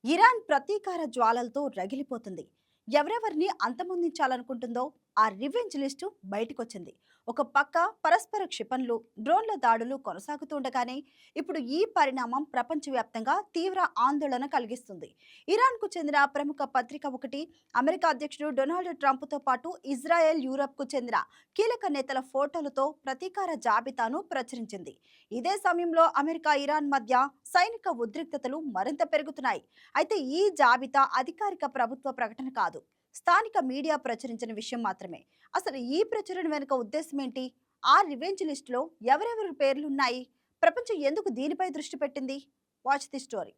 Iran ప్రతీకార జ్వాలలతో రగిలిపోతుంది. ఎవరెవరిని అంతమొందించాలనుకుంటుందో ఆ రివెంజ్ లిస్టు బయటకొచ్చింది. ఒక పక్క పరస్పర క్షిపణులు, డ్రోన్ల దాడులు కొనసాగుతుండగానే ఇప్పుడు ఈ పరిణామం ప్రపంచవ్యాప్తంగా తీవ్ర ఆందోళన కలిగిస్తుంది. ఇరాన్కు చెందిన ప్రముఖ పత్రిక ఒకటి అమెరికా అధ్యక్షుడు డొనాల్డ్ ట్రంప్తో పాటు ఇజ్రాయెల్, యూరప్కు చెందిన కీలక నేతల ఫోటోలతో ప్రతీకార జాబితాను ప్రచురించింది. ఇదే సమయంలో అమెరికా, ఇరాన్ మధ్య సైనిక ఉద్రిక్తతలు మరింత పెరుగుతున్నాయి. అయితే ఈ జాబితా అధికారిక ప్రభుత్వ ప్రకటన కాదు, స్థానిక మీడియా ప్రచురించిన విషయం మాత్రమే. అసలు ఈ ప్రచురణ వెనుక ఉద్దేశం ఏంటి? ఆ రివెంజ్ లిస్టులో ఎవరెవరి పేర్లున్నాయి? ప్రపంచం ఎందుకు దీనిపై దృష్టి పెట్టింది? Watch the story.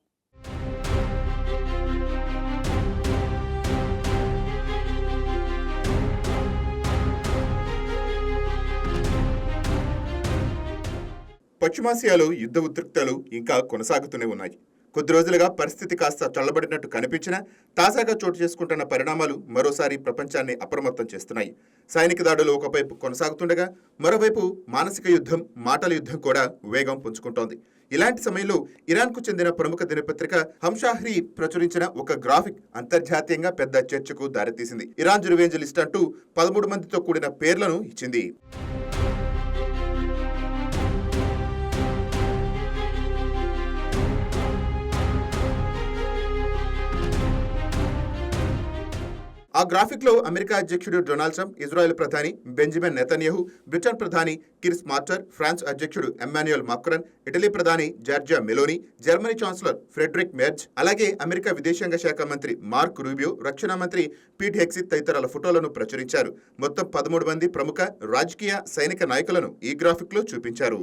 పశ్చిమాసియాలో యుద్ధ ఉద్రిక్తలు ఇంకా కొనసాగుతూనే ఉన్నాయి. కొద్ది రోజులుగా పరిస్థితి కాస్త చల్లబడినట్టు కనిపించినా తాజాగా చోటు చేసుకుంటున్న పరిణామాలు మరోసారి ప్రపంచాన్ని అప్రమత్తం చేస్తున్నాయి. సైనిక దాడులు ఒకవైపు కొనసాగుతుండగా మరోవైపు మానసిక యుద్ధం, మాటల యుద్ధం కూడా వేగం పుంజుకుంటోంది. ఇలాంటి సమయంలో ఇరాన్కు చెందిన ప్రముఖ దినపత్రిక హంషాహ్రీ ప్రచురించిన ఒక గ్రాఫిక్ అంతర్జాతీయంగా పెద్ద చర్చకు దారితీసింది. ఇరాన్ రివెంజ్ లిస్ట్ అంటూ 13 మందితో కూడిన పేర్లను ఇచ్చింది. ఆ గ్రాఫిక్ లో అమెరికా అధ్యక్షుడు డొనాల్డ్ ట్రంప్, ఇజ్రాయెల్ ప్రధాని బెంజమిన్ నెతన్యాహు, బ్రిటన్ ప్రధాని కిర్ స్మార్టర్, ఫ్రాన్స్ అధ్యక్షుడు ఎమ్మాన్యుయల్ మాక్రాన్, ఇటలీ ప్రధాని Georgia Meloni, Germany chancellor Friedrich Merz, అలాగే అమెరికా విదేశాంగ శాఖ మంత్రి మార్క్ రూబియో, రక్షణ మంత్రి పీట్ హెగ్సిత్ తదితరుల ఫోటోలను ప్రచురించారు. మొత్తం 13 మంది ప్రముఖ రాజకీయ, సైనిక నాయకులను ఈ గ్రాఫిక్ లో చూపించారు.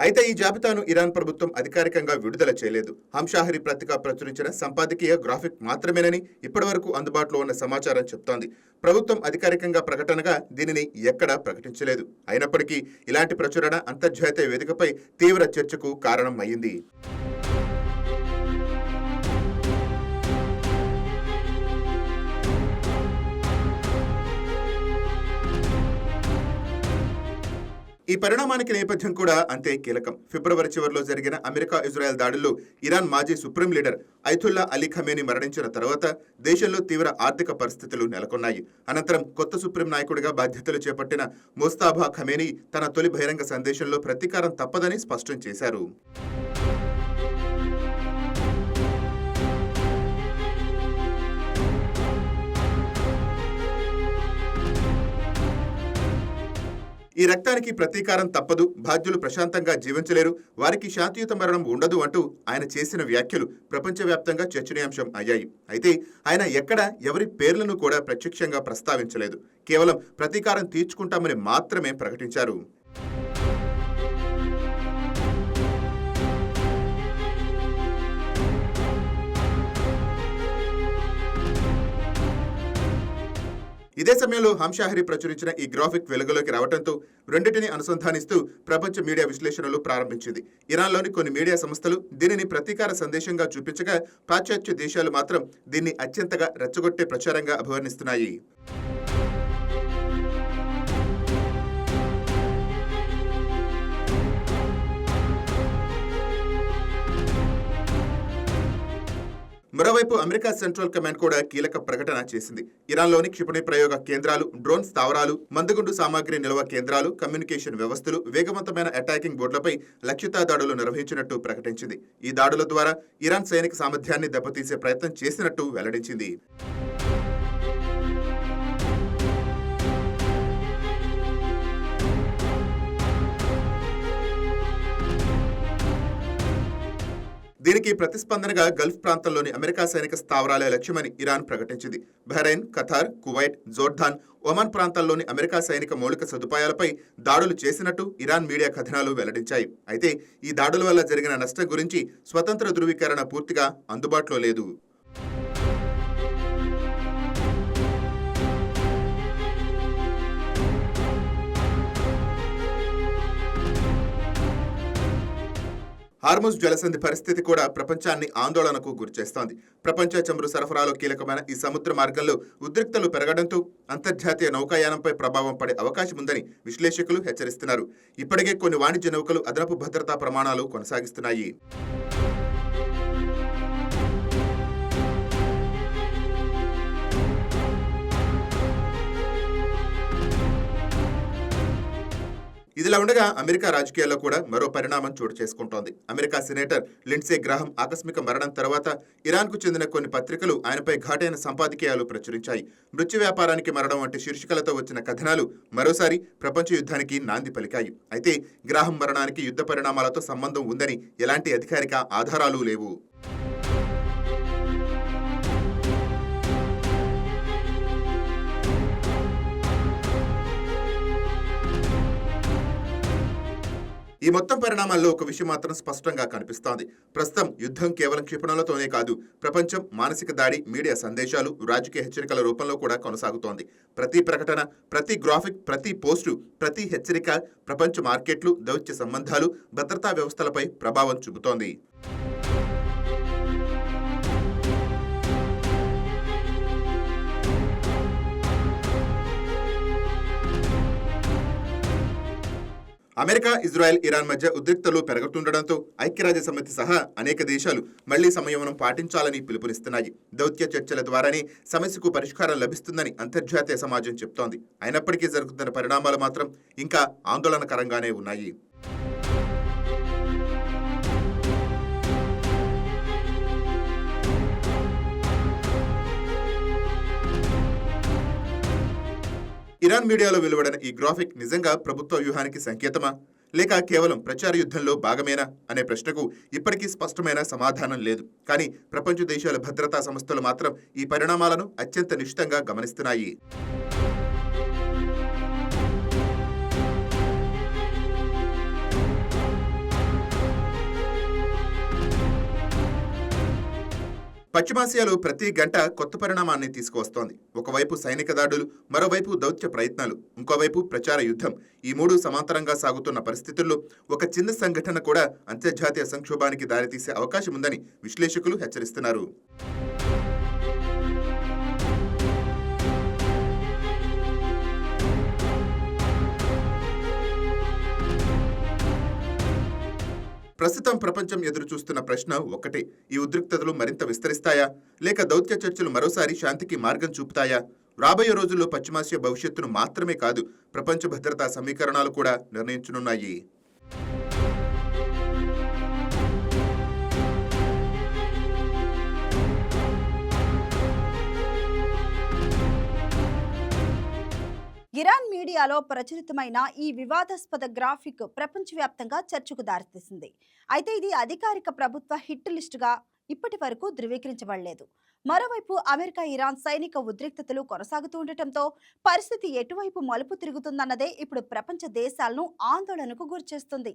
అయితే ఈ జాబితాను ఇరాన్ ప్రభుత్వం అధికారికంగా విడుదల చేయలేదు. హంషాహరి పత్రిక ప్రచురించిన సంపాదకీయ గ్రాఫిక్ మాత్రమేనని ఇప్పటివరకు అందుబాటులో ఉన్న సమాచారం చెప్తోంది. ప్రభుత్వం అధికారికంగా ప్రకటనగా దీనిని ఎక్కడా ప్రకటించలేదు. అయినప్పటికీ ఇలాంటి ప్రచురణ అంతర్జాతీయ వేదికపై తీవ్ర చర్చకు కారణం అయింది. ఈ పరిణామానికి నేపథ్యం కూడా అంతే కీలకం. ఫిబ్రవరి చివరిలో జరిగిన అమెరికా, ఇజ్రాయెల్ దాడుల్లో ఇరాన్ మాజీ supreme leader Ayatollah Ali Khamenei మరణించిన తర్వాత దేశంలో తీవ్ర ఆర్థిక పరిస్థితులు నెలకొన్నాయి. అనంతరం కొత్త సుప్రీం నాయకుడిగా బాధ్యతలు చేపట్టిన ముస్తాఫా ఖమేనీ తన తొలి బహిరంగ సందేశంలో ప్రతీకారం తప్పదని స్పష్టం చేశారు. ఈ రక్తానికి ప్రతీకారం తప్పదు, బాధ్యులు ప్రశాంతంగా జీవించలేరు, వారికి శాంతియుత మరణం ఉండదు అంటూ ఆయన చేసిన వ్యాఖ్యలు ప్రపంచవ్యాప్తంగా చర్చనీయాంశం అయ్యాయి. అయితే ఆయన ఎక్కడ ఎవరి పేర్లను కూడా ప్రత్యక్షంగా ప్రస్తావించలేదు. కేవలం ప్రతీకారం తీర్చుకుంటామని మాత్రమే ప్రకటించారు. ఇదే సమయంలో హంషాహరి ప్రచురించిన ఈ గ్రాఫిక్ వెలుగులోకి రావడంతో రెండింటిని అనుసంధానిస్తూ ప్రపంచ మీడియా విశ్లేషణలు ప్రారంభించింది. ఇరాన్లోని కొన్ని మీడియా సంస్థలు దీనిని ప్రతీకార సందేశంగా చూపించగా, పాశ్చాత్య దేశాలు మాత్రం దీన్ని అత్యంతగా రెచ్చగొట్టే ప్రచారంగా అభివర్ణిస్తున్నాయి. మరోవైపు అమెరికా సెంట్రల్ కమాండ్ కూడా కీలక ప్రకటన చేసింది. ఇరాన్లోని క్షిపణి ప్రయోగ కేంద్రాలు, డ్రోన్ స్థావరాలు, మందుగుండు సామాగ్రి నిల్వ కేంద్రాలు, కమ్యూనికేషన్ వ్యవస్థలు, వేగవంతమైన అటాకింగ్ బోర్డులపై లక్ష్యతా దాడులు నిర్వహించినట్టు ప్రకటించింది. ఈ దాడుల ద్వారా ఇరాన్ సైనిక సామర్థ్యాన్ని దెబ్బతీసే ప్రయత్నం చేసినట్టు వెల్లడించింది. దీనికి ప్రతిస్పందనగా గల్ఫ్ ప్రాంతంలోని అమెరికా సైనిక స్థావరాలే లక్ష్యమని ఇరాన్ ప్రకటించింది. Bahrain, Qatar, Kuwait, Jordan, Oman ప్రాంతాల్లోని అమెరికా సైనిక మౌలిక సదుపాయాలపై దాడులు చేసినట్టు ఇరాన్ మీడియా కథనాలు వెల్లడించాయి. అయితే ఈ దాడుల వల్ల జరిగిన నష్టం గురించి స్వతంత్ర ధృవీకరణ పూర్తిగా అందుబాటులో లేదు. హార్ముజ్ జలసంధి పరిస్థితి కూడా ప్రపంచాన్ని ఆందోళనకు గురిచేస్తోంది. ప్రపంచ చమురు సరఫరాలో కీలకమైన ఈ సముద్ర మార్గంలో ఉద్రిక్తలు పెరగడంతో అంతర్జాతీయ నౌకాయానంపై ప్రభావం పడే అవకాశం ఉందని విశ్లేషకులు హెచ్చరిస్తున్నారు. ఇప్పటికే కొన్ని వాణిజ్య నౌకలు అదనపు భద్రతా ప్రమాణాలు కొనసాగిస్తున్నాయి. ఇదిలా ఉండగా అమెరికా రాజకీయాల్లో కూడా మరో పరిణామం చోటు చేసుకుంటోంది. అమెరికా సెనేటర్ లిండ్సే గ్రాహం ఆకస్మిక మరణం తర్వాత ఇరాన్కు చెందిన కొన్ని పత్రికలు ఆయనపై ఘాటైన సంపాదకీయాలు ప్రచురించాయి. మృత్యు వ్యాపారానికి మరణం వంటి శీర్షికలతో వచ్చిన కథనాలు మరోసారి ప్రపంచ యుద్ధానికి నాంది పలికాయి. అయితే గ్రాహం మరణానికి యుద్ధ పరిణామాలతో సంబంధం ఉందని ఎలాంటి అధికారిక ఆధారాలు లేవు. ఈ మొత్తం పరిణామాల్లో ఒక విషయం మాత్రం స్పష్టంగా కనిపిస్తోంది. ప్రస్తుతం యుద్ధం కేవలం క్షిపణులతోనే కాదు, ప్రపంచం మానసిక దాడి, మీడియా సందేశాలు, రాజకీయ హెచ్చరికల రూపంలో కూడా కొనసాగుతోంది. ప్రతి ప్రకటన, ప్రతి గ్రాఫిక్, ప్రతి పోస్టు, ప్రతి హెచ్చరిక ప్రపంచ మార్కెట్లు, దౌత్య సంబంధాలు, భద్రతా వ్యవస్థలపై ప్రభావం చూపుతోంది. అమెరికా, ఇజ్రాయెల్, ఇరాన్ మధ్య ఉద్రిక్తలు పెరుగుతుండటంతో ఐక్యరాజ్య సమితి సహా అనేక దేశాలు మళ్లీ సంయమనం పాటించాలని పిలుపునిస్తున్నాయి. దౌత్య చర్చల ద్వారానే సమస్యకు పరిష్కారం లభిస్తుందని అంతర్జాతీయ సమాజం చెప్తోంది. అయినప్పటికీ జరుగుతున్న పరిణామాలు మాత్రం ఇంకా ఆందోళనకరంగానే ఉన్నాయి. ఇరాన్ మీడియాలో వెలువడిన ఈ గ్రాఫిక్ నిజంగా ప్రభుత్వ వ్యూహానికి సంకేతమా, లేక కేవలం ప్రచార యుద్ధంలో భాగమేనా అనే ప్రశ్నకు ఇప్పటికీ స్పష్టమైన సమాధానం లేదు. కానీ ప్రపంచ దేశాల భద్రతా సంస్థలు మాత్రం ఈ పరిణామాలను అత్యంత నిశితంగా గమనిస్తున్నాయి. పశ్చిమాసియాలో ప్రతి గంట కొత్త పరిణామాన్ని తీసుకువస్తోంది. ఒకవైపు సైనిక దాడులు, మరోవైపు దౌత్య ప్రయత్నాలు, ఇంకోవైపు ప్రచార యుద్ధం. ఈ మూడు సమాంతరంగా సాగుతున్న పరిస్థితుల్లో ఒక చిన్న సంఘటన కూడా అంతర్జాతీయ సంక్షోభానికి దారితీసే అవకాశం ఉందని విశ్లేషకులు హెచ్చరిస్తున్నారు. ప్రస్తుతం ప్రపంచం ఎదురు చూస్తున్న ప్రశ్న ఒక్కటే: ఈ ఉద్రిక్తతలు మరింత విస్తరిస్తాయా, లేక దౌత్య చర్చలు మరోసారి శాంతికి మార్గం చూపుతాయా? రాబోయే రోజుల్లో పశ్చిమాసియా భవిష్యత్తును మాత్రమే కాదు, ప్రపంచ భద్రతా సమీకరణాలు కూడా నిర్ణయించనున్నాయి. ఇరాన్ మీడియాలో ప్రచురితమైన ఈ వివాదాస్పద గ్రాఫిక్ ప్రపంచవ్యాప్తంగా చర్చకు దారితీసింది. అయితే ఇది అధికారిక ప్రభుత్వ హిట్ లిస్టుగా ఇప్పటి వరకు ధృవీకరించబడలేదు. మరోవైపు అమెరికా, ఇరాన్ సైనిక ఉద్రిక్తతలు కొనసాగుతూ ఉండటంతో పరిస్థితి ఎటువైపు మలుపు తిరుగుతుందన్నదే ఇప్పుడు ప్రపంచ దేశాలను ఆందోళనకు గురిచేస్తుంది.